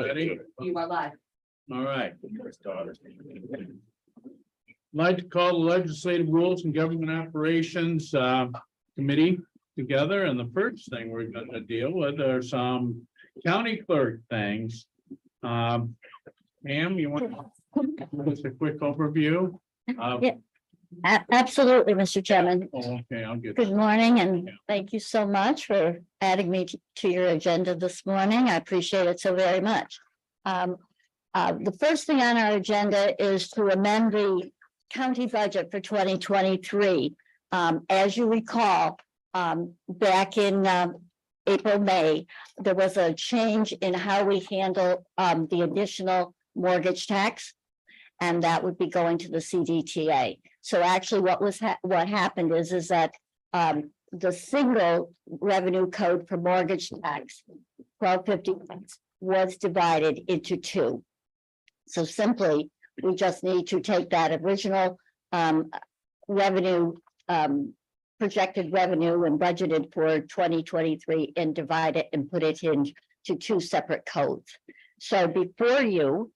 Ready? You are live. All right. Like to call the Legislative Rules and Government Operations Committee together, and the first thing we're going to deal with are some county clerk things. Pam, you want to give us a quick overview? Yeah. Absolutely, Mr. Chairman. Okay, I'll get. Good morning, and thank you so much for adding me to your agenda this morning. I appreciate it so very much. The first thing on our agenda is to amend the county budget for 2023. As you recall, back in April, May, there was a change in how we handle the additional mortgage tax, and that would be going to the CDTA. So actually what happened is that the single revenue code for mortgage tax, 1250, was divided into two. So simply, we just need to take that original revenue, projected revenue and budgeted for 2023 and divide it and put it into two separate codes. So before you,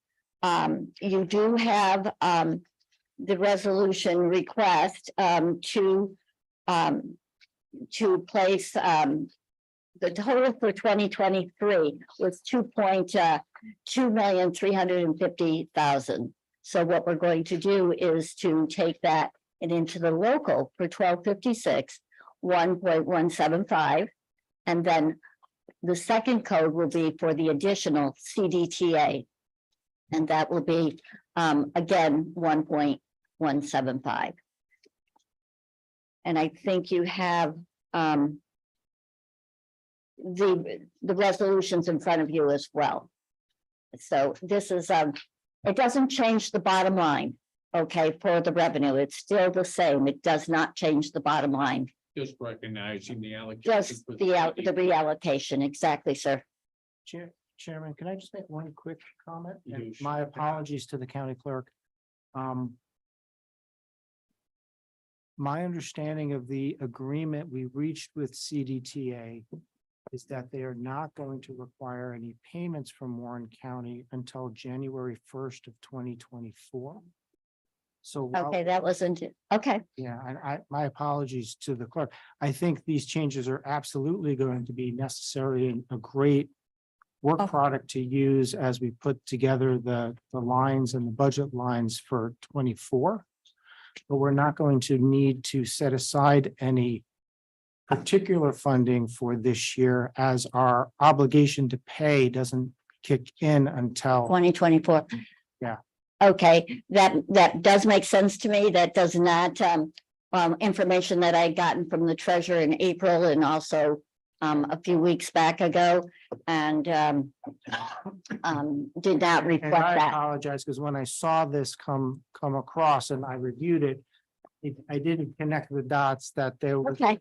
you do have the resolution request to place the total for 2023 was $2,350,000. So what we're going to do is to take that and into the local for 1256, 1.175, and then the second code will be for the additional CDTA, and that will be again 1.175. And I think you have the resolutions in front of you as well. So this is it doesn't change the bottom line, okay, for the revenue. It's still the same. It does not change the bottom line. Just recognizing the allocation. Just the reallocation, exactly, sir. Chairman, can I just make one quick comment? You And should. my apologies to the county clerk. My understanding of the agreement we reached with CDTA is that they are not going to require any payments from Warren County until January 1st of 2024. So while- Okay, that wasn't, okay, yeah, and my apologies to the clerk. I think these changes are absolutely going to be necessary and a great work Oh. product to use as we put together the lines and the budget lines for 24. But we're not going to need to set aside any particular funding for this year, as our obligation to pay doesn't kick in until 2024. Yeah. Okay, that does make sense to me. That does not information that I gotten from the treasurer in April and also a few weeks back ago, and did not And reflect I that. apologize, because when I saw this come across and I reviewed it, I didn't connect the dots that there was Okay,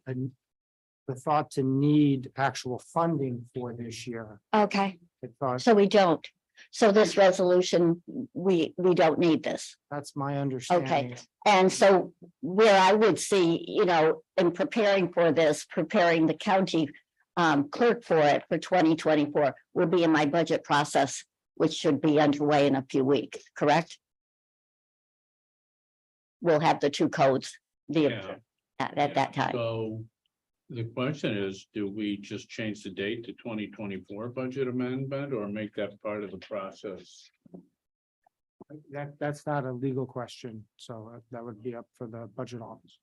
the thought to need actual funding for this year. okay, I thought, so we don't. So this resolution, we don't need this. that's my understanding. And so where I would see, you know, in preparing for this, preparing the county clerk for it for 2024 will be in my budget process, which should be underway in a few weeks, correct? We'll have the two codes Yeah. at that time. So the question is, do we just change the date to 2024 budget amendment or make that part of the process? That's not a legal question, so that would be up for the budget office.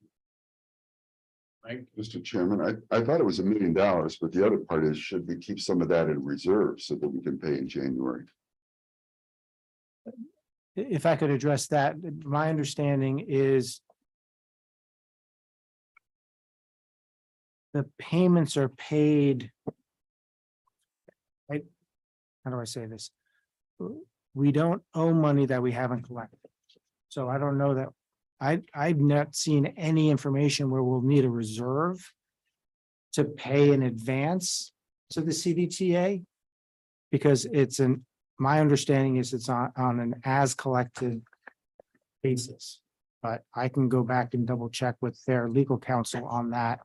Right? Mr. Chairman, I thought it was $1 million, but the other part is, should we keep some of that in reserve so that we can pay in January? If I could address that, my understanding is the payments are paid. Right? How do I say this? We don't owe money that we haven't collected. So I don't know that, I've not seen any information where we'll need a reserve to pay in advance to the CDTA. Because my understanding is it's on an as collected basis. But I can go back and double check with their legal counsel on that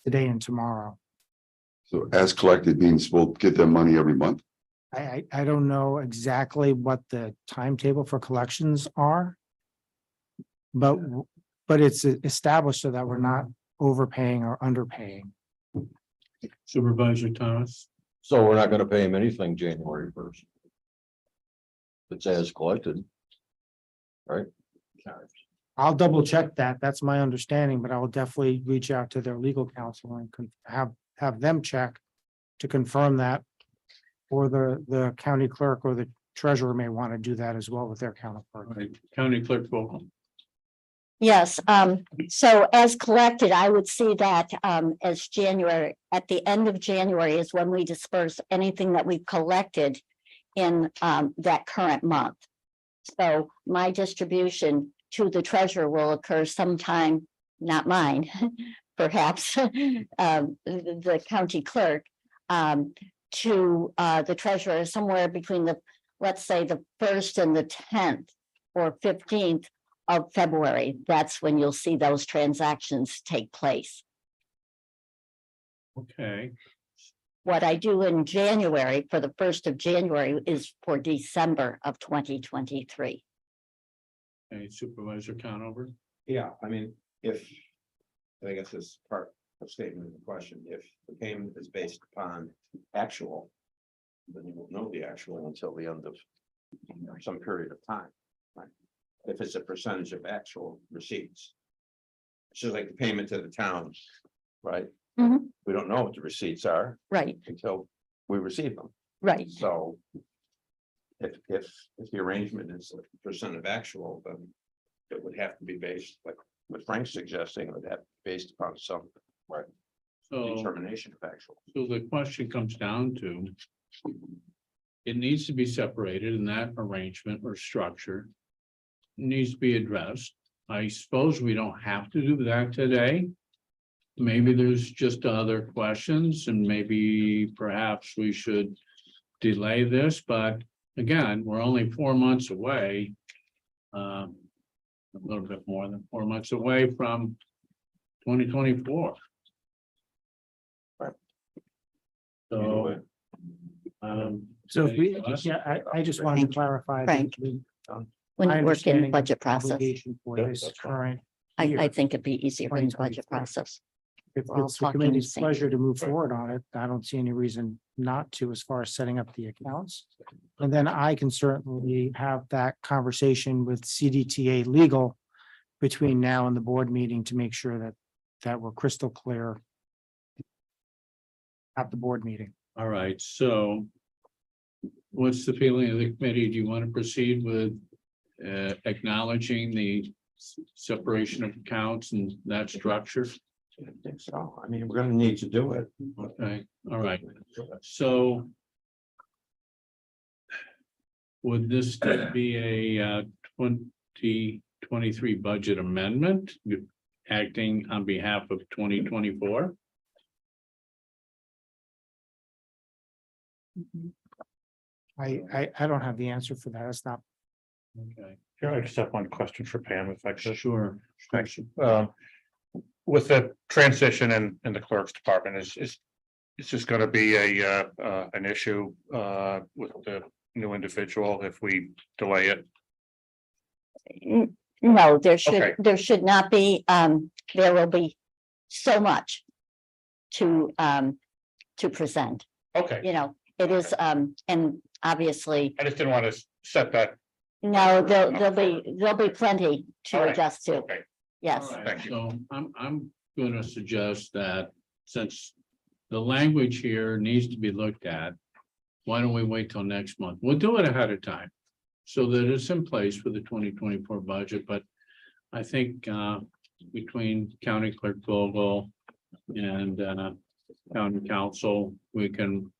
today and tomorrow. So as collected means we'll get their money every month? I don't know exactly what the timetable for collections are. But it's established so that we're not overpaying or underpaying. Supervisor Thomas. So we're not gonna pay him anything January 1st. It's as collected. Right? I'll double check that. That's my understanding, but I will definitely reach out to their legal counsel and have them check to confirm that. Or the county clerk or the treasurer may want to do that as well with their counterpart. Right. County Clerk Vogel. Yes, so as collected, I would see that as January, at the end of January is when we disperse anything that we've collected in that current month. So my distribution to the treasurer will occur sometime, not mine, perhaps, the county clerk, to the treasurer somewhere between the, let's say, the 1st and the 10th or 15th of February. That's when you'll see those transactions take place. Okay, What I do in January for the 1st of January is for December of 2023. okay, Supervisor Conover. Yeah, I mean, if, I guess this is part of statement of the question, if the payment is based upon actual, then you won't know the actual until the end of some period of time, right? If it's a percentage of actual receipts. It's just like the payment to the town, right? Mhm. We don't know what the receipts are Right, until we receive them, right. so. If the arrangement is a percent of actual, then it would have to be based, like what Frank's suggesting, it would have to be based upon some So, determination of actual. so the question comes down to. It needs to be separated in that arrangement or structure. Needs to be addressed. I suppose we don't have to do that today. Maybe there's just other questions and maybe perhaps we should delay this, but again, we're only 4 months away. A little bit more than 4 months away from 2024. Right. So, So if we, any thoughts? yeah, I just wanted to clarify. that Frank. we- When my you work in the understanding budget is process, obligation For Yeah, this that's fine. current, I year, think it'd be easier in the budget 2024. process. if we're all it's the talking committee's same. pleasure to move forward on it, I don't see any reason not to as far as setting up the accounts. And then I can certainly have that conversation with CDTA legal between now and the board meeting to make sure that we're crystal clear at the board meeting. All right, so. What's the feeling of the committee? Do you want to proceed with acknowledging the separation of accounts and that structure? I think so. I mean, we're gonna need to do it. Okay, all right, so. Would this be a 2023 budget amendment acting on behalf of 2024? I don't have the answer for that. It's not, Okay, Here, I just have one question for Pam, if I could. sure. Thanks. With the transition in the clerk's department, is this gonna be an issue with the new individual if we delay it? No, Okay. there should not be, there will be so much to present, Okay, you know, it is, and obviously, I just didn't want to set that. no, there'll be plenty to All right. adjust to, Okay, yes. All right, Thank you. so I'm gonna suggest that since the language here needs to be looked at. Why don't we wait till next month? We'll do it ahead of time. So that it's in place for the 2024 budget, but I think between County Clerk Vogel and County Council, we can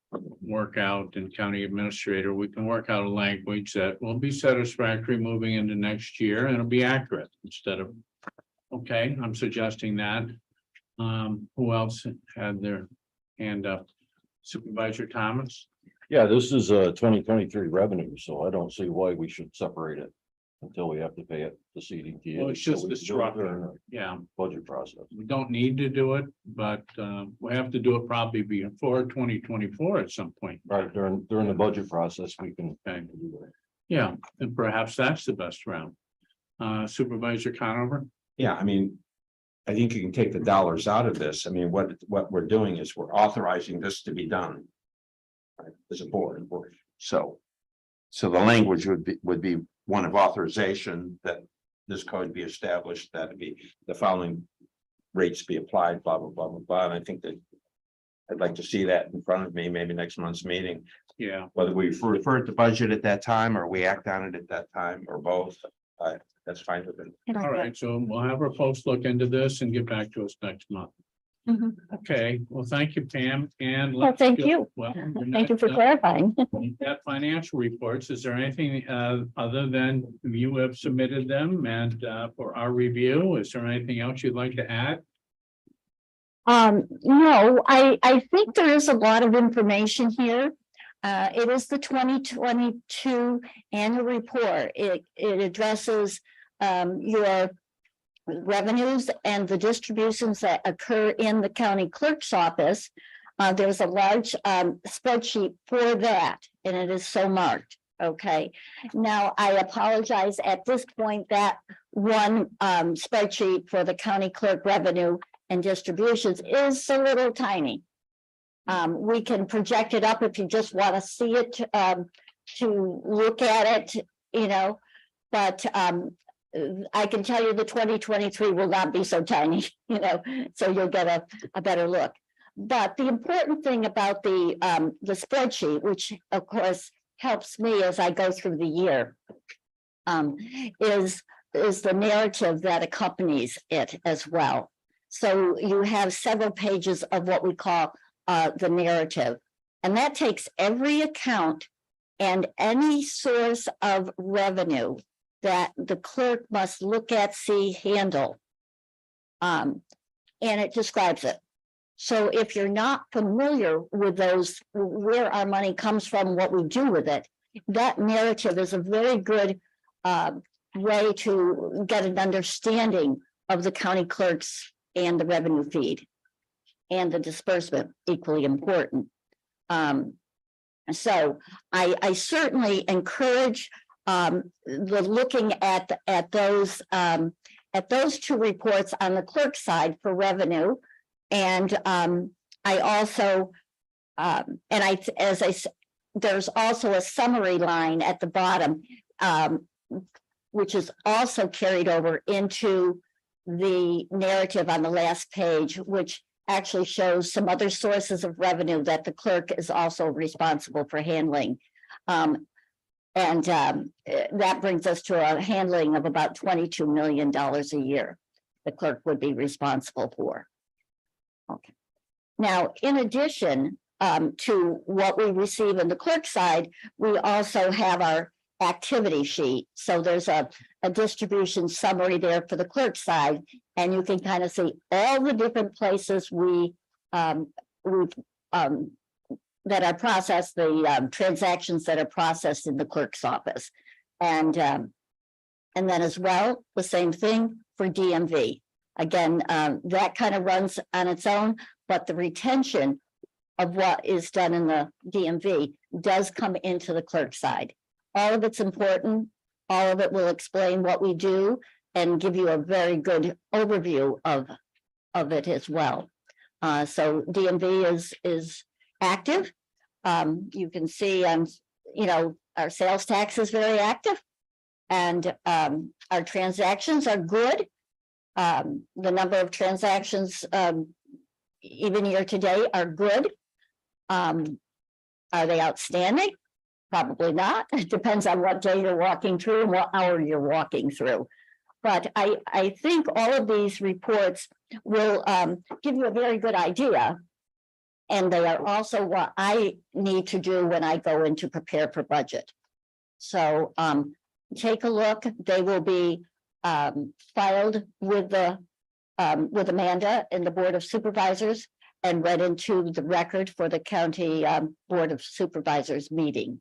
work out, and County Administrator, we can work out a language that will be satisfactory moving into next year and it'll be accurate instead of. Okay, I'm suggesting that. Who else had their hand up? Supervisor Thomas? Yeah, this is a 2023 revenue, so I don't see why we should separate it. until we have to pay it to CDT. Well, it's just So we the do it during structure. the Yeah, Budget process. we don't need to do it, but we have to do it probably before 2024 at some point. Right, during the budget process, we can. Okay. do that. Yeah, and perhaps that's the best route. Supervisor Conover? Yeah, I mean, I think you can take the dollars out of this. I mean, what we're doing is we're authorizing this to be done. Right, as a board, so. So the language would be one of authorization that this code be established, that be the following rates be applied, blah, blah, blah, blah, blah. And I think that I'd like to see that in front of me, maybe next month's meeting, Yeah, whether we refer to budget at that time or we act on it at that time or both. That's fine with it. all right, so we'll have our folks look into this and get back to us next month. Mhm. Okay, well, thank you, Pam, and. Well, let's thank go- you. Well, we're Thank you not for done. clarifying. We've got financial reports. Is there anything other than you have submitted them and for our review? Is there anything else you'd like to add? No, I think there is a lot of information here. It is the 2022 annual report. It addresses your revenues and the distributions that occur in the county clerk's office. There's a large spreadsheet for that, and it is so marked. Okay, now I apologize at this point that one spreadsheet for the county clerk revenue and distributions is a little tiny. We can project it up if you just want to see it to look at it, you know, but I can tell you the 2023 will not be so tiny, you know, so you'll get a better look. But the important thing about the spreadsheet, which of course helps me as I go through the year, is the narrative that accompanies it as well. So you have several pages of what we call the narrative, and that takes every account and any source of revenue that the clerk must look at, see, handle. And it describes it. So if you're not familiar with those, where our money comes from, what we do with it, that narrative is a very good way to get an understanding of the county clerks and the revenue feed and the disbursement, equally important. So I certainly encourage the looking at those two reports on the clerk side for revenue. And I also there's also a summary line at the bottom, which is also carried over into the narrative on the last page, which actually shows some other sources of revenue that the clerk is also responsible for handling. That brings us to a handling of about $22 million a year the clerk would be responsible for. Okay. Now, in addition to what we receive in the clerk side, we also have our activity sheet. So there's a distribution summary there for the clerk side, and you can kind of see all the different places that are processed, the transactions that are processed in the clerk's office. And then as well, the same thing for DMV. Again, that kind of runs on its own, but the retention of what is done in the DMV does come into the clerk side. All of it's important. All of it will explain what we do and give you a very good overview of it as well. So DMV is active. You can see, our sales tax is very active, and our transactions are good. The number of transactions, even year to date, are good. Are they outstanding? Probably not. It depends on what day you're walking through and what hour you're walking through. But I think all of these reports will give you a very good idea. And they are also what I need to do when I go in to prepare for budget. So take a look. They will be filed with Amanda in the Board of Supervisors and read into the record for the County Board of Supervisors meeting.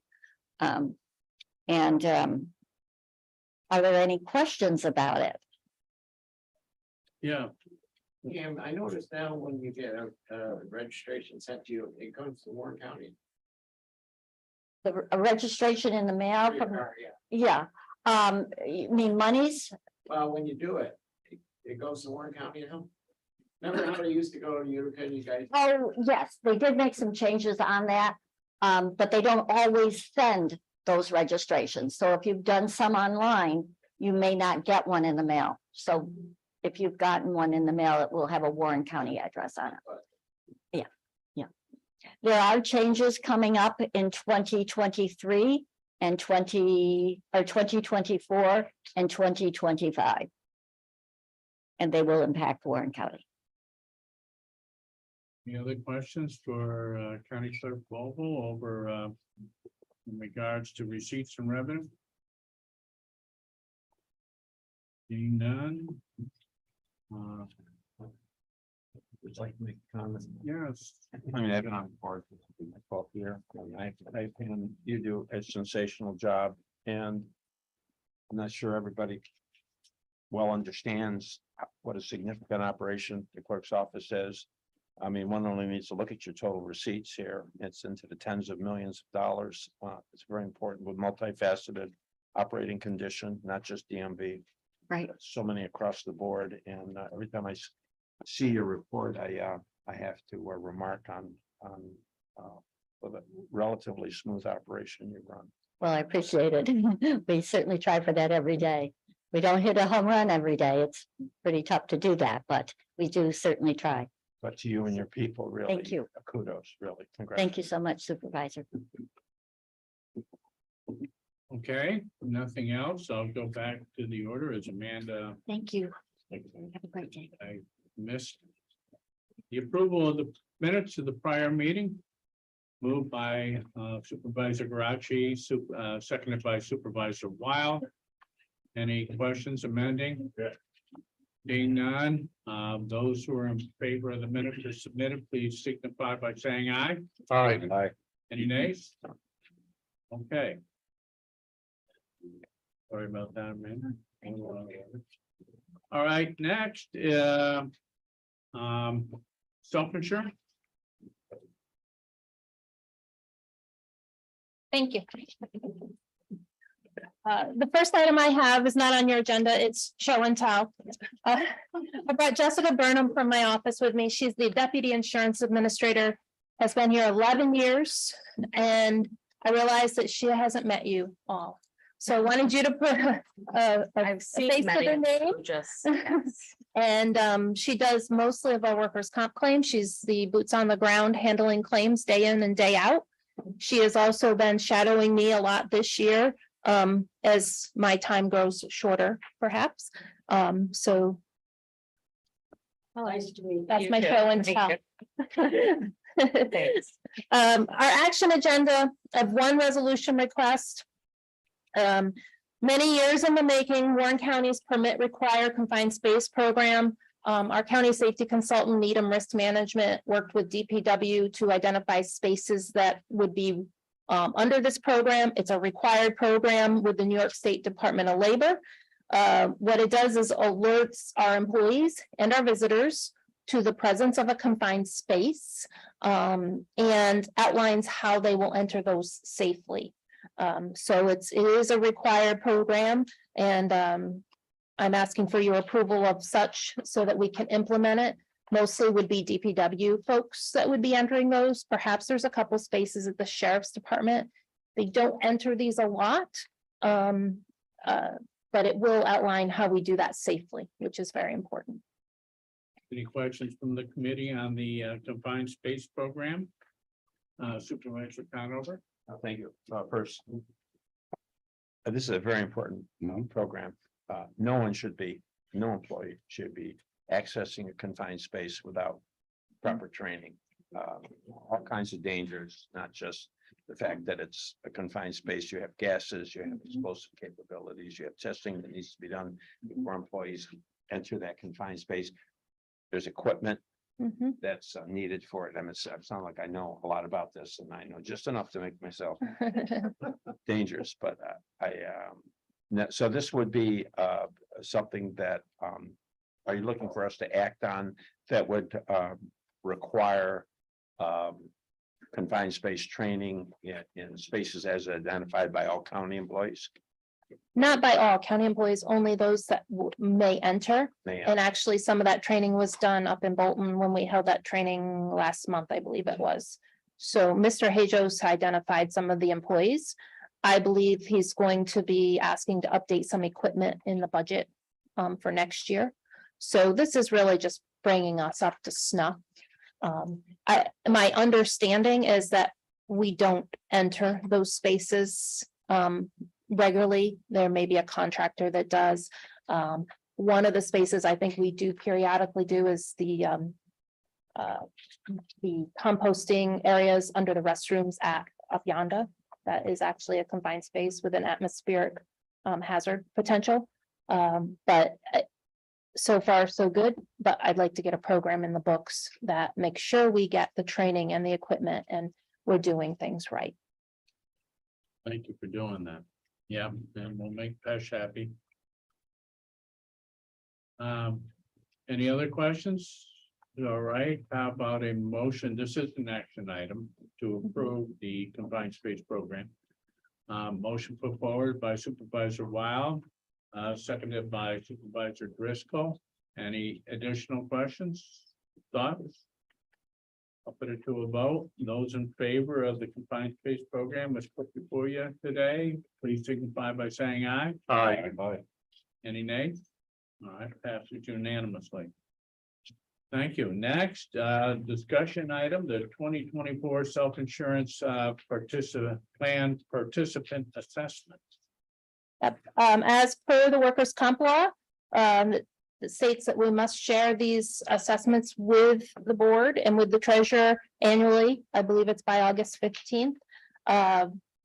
Are there any questions about it? Yeah, And I noticed now when you get a registration sent to you, it goes to Warren County. A registration in the mail Your from, car, yeah. yeah. You mean monies? Well, when you do it, it goes to Warren County now. Remember how they used to go to Utica, and you guys? Oh, yes, they did make some changes on that. But they don't always send those registrations. So if you've done some online, you may not get one in the mail. So if you've gotten one in the mail, it will have a Warren County address on it. Yeah, yeah. There are changes coming up in 2023 and 2024 and 2025. And they will impact Warren County. any other questions for County Clerk Vogel over in regards to receipts and revenue? Seeing none. Would like to make a comment? Yes, I mean, I've been on board for my 12th year. And you do a sensational job, and I'm not sure everybody well understands what a significant operation the clerk's office is. I mean, one only needs to look at your total receipts here. It's into the tens of millions of dollars. It's very important with multifaceted operating condition, not just DMV. Right. So many across the board, and every time I see your report, I have to remark on with a relatively smooth operation you run. Well, I appreciate it. We certainly try for that every day. We don't hit a home run every day. It's pretty tough to do that, but we do certainly try. But to you and your people, really. Thank you. Kudos, really. Congrats. Thank you so much, Supervisor. okay, nothing else. I'll go back to the order as Amanda Thank you. Have a great day. I missed. The approval of the minutes of the prior meeting. Moved by Supervisor Garachi, seconded by Supervisor Wild. Any questions amending? Being none, those who are in favor of the minutes are submitted, please signify by saying aye. Aye. Any nays? Okay. Sorry about that, Amanda. All right, next, self-insurance. Thank you. The first item I have is not on your agenda. It's show and tell. I brought Jessica Burnham from my office with me. She's the deputy insurance administrator, has been here 11 years, and I realized that she hasn't met you all. So I wanted you to put a face to the name. Just, And she does mostly of our workers' comp claims. She's the boots on the ground handling claims day in and day out. She has also been shadowing me a lot this year, as my time grows shorter, perhaps. So nice to meet that's you my too. show and Thank tell. you. Thanks. Our action agenda of one resolution request. Many years in the making, Warren County's permit require confined space program. Our county safety consultant, Needham Risk Management, worked with DPW to identify spaces that would be under this program. It's a required program with the New York State Department of Labor. What it does is alerts our employees and our visitors to the presence of a confined space, and outlines how they will enter those safely. So it is a required program, and I'm asking for your approval of such so that we can implement it. Mostly would be DPW folks that would be entering those. Perhaps there's a couple spaces at the sheriff's department. They don't enter these a lot. But it will outline how we do that safely, which is very important. Any questions from the committee on the confined space program? Supervisor Conover? Thank you. First, this is a very important program. No employee should be accessing a confined space without proper training. All kinds of dangers, not just the fact that it's a confined space. You have gases, you have explosive capabilities, you have testing that needs to be done before employees enter that confined space. There's equipment that's needed for it. I mean, I sound like I know a lot about this, and I know just enough to make myself dangerous, but So this would be something that are you looking for us to act on that would require confined space training in spaces as identified by all county employees? Not by all county employees, only those that may enter. May, And actually, some of that training was done up in Bolton when we held that training last month, I believe it was. So Mr. Hajos identified some of the employees. I believe he's going to be asking to update some equipment in the budget for next year. So this is really just bringing us up to snuff. My understanding is that we don't enter those spaces regularly. There may be a contractor that does. One of the spaces I think we do periodically do is the composting areas under the restrooms at up yonder. That is actually a confined space with an atmospheric hazard potential. But so far, so good. But I'd like to get a program in the books that makes sure we get the training and the equipment and we're doing things right. Thank you for doing that. Yeah, and we'll make Pesh happy. Any other questions? All right, how about a motion? This is an action item to approve the confined space program. Motion put forward by Supervisor Wild, seconded by Supervisor Driscoll. Any additional questions, thoughts? I'll put it to a vote. Those in favor of the confined space program is put before you today. Please signify by saying aye. Aye. Any nays? All right, passes unanimously. Thank you. Next, discussion item, the 2024 self-insurance plan participant assessment. As per the workers' comp law, it states that we must share these assessments with the board and with the treasurer annually. I believe it's by August 15th.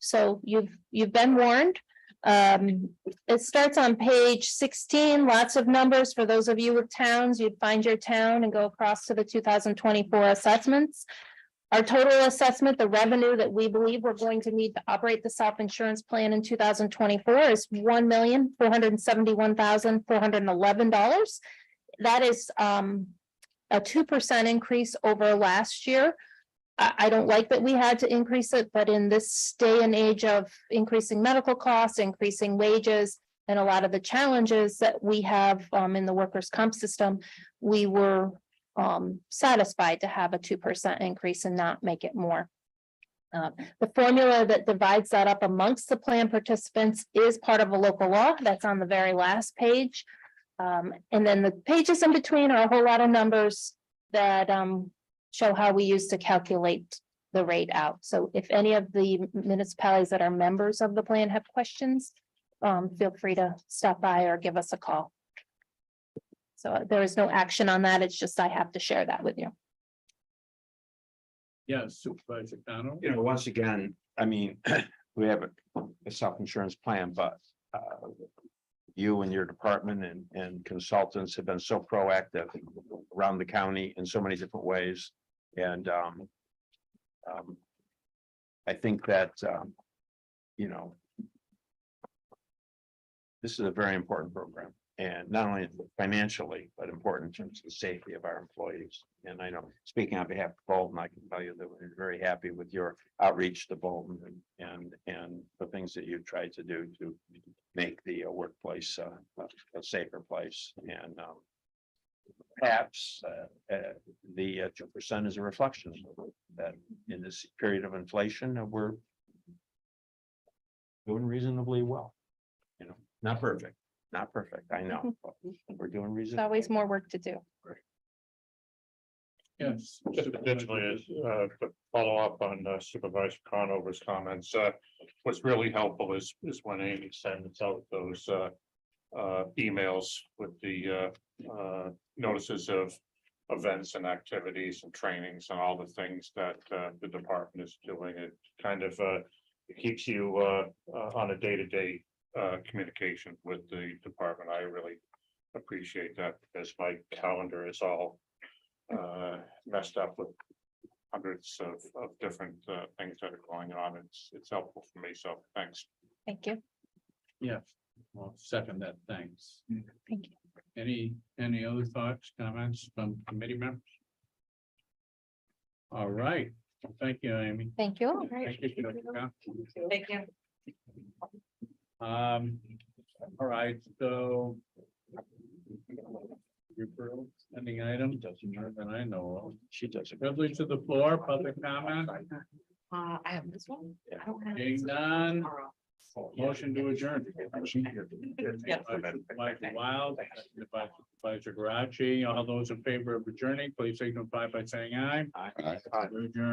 So you've been warned. It starts on page 16, lots of numbers. For those of you with towns, you'd find your town and go across to the 2024 assessments. Our total assessment, the revenue that we believe we're going to need to operate the self-insurance plan in 2024 is $1,471,411. That is a 2% increase over last year. I don't like that we had to increase it, but in this day and age of increasing medical costs, increasing wages, and a lot of the challenges that we have in the workers' comp system, we were satisfied to have a 2% increase and not make it more. The formula that divides that up amongst the plan participants is part of a local law that's on the very last page. And then the pages in between are a whole lot of numbers that show how we used to calculate the rate out. So if any of the municipalities that are members of the plan have questions, feel free to stop by or give us a call. So there is no action on that. It's just I have to share that with you. Yes, Supervisor Connell. You know, once again, I mean, we have a self-insurance plan, but you and your department and consultants have been so proactive around the county in so many different ways. And I think that, you know, this is a very important program. And not only financially, but important in terms of the safety of our employees. And I know, speaking on behalf of Bolton, I can tell you that we're very happy with your outreach to Bolton and the things that you've tried to do to make the workplace a safer place. And perhaps the 2% is a reflection that in this period of inflation, we're doing reasonably well. You know, not perfect. Not perfect, I know, but we're doing There's reasonably. always more work to do. Yes. Just additionally, is to follow up on Supervisor Conover's comments, what's really helpful is when Amy sends out those emails with the notices of events and activities and trainings and all the things that the department is doing. It kind of it keeps you on a day-to-day communication with the department. I really appreciate that because my calendar is all messed up with hundreds of different things that are going on. It's helpful for me. So thanks. Thank you. Yes, Well, second that, thanks. Thank you. Any other thoughts, comments from committee members? All right, thank you, Amy. Thank you. Thank you, Jessica. Thank you. All right, so. Ending item, more than I know of. She does. Privilege to the floor, public comment, I have this one. I don't have being this done, tomorrow. motion to adjourn. Yes. Michael Wild, seconded by Supervisor Garachi, all those in favor of adjourning, please signify by saying aye. Aye. We're adjourned.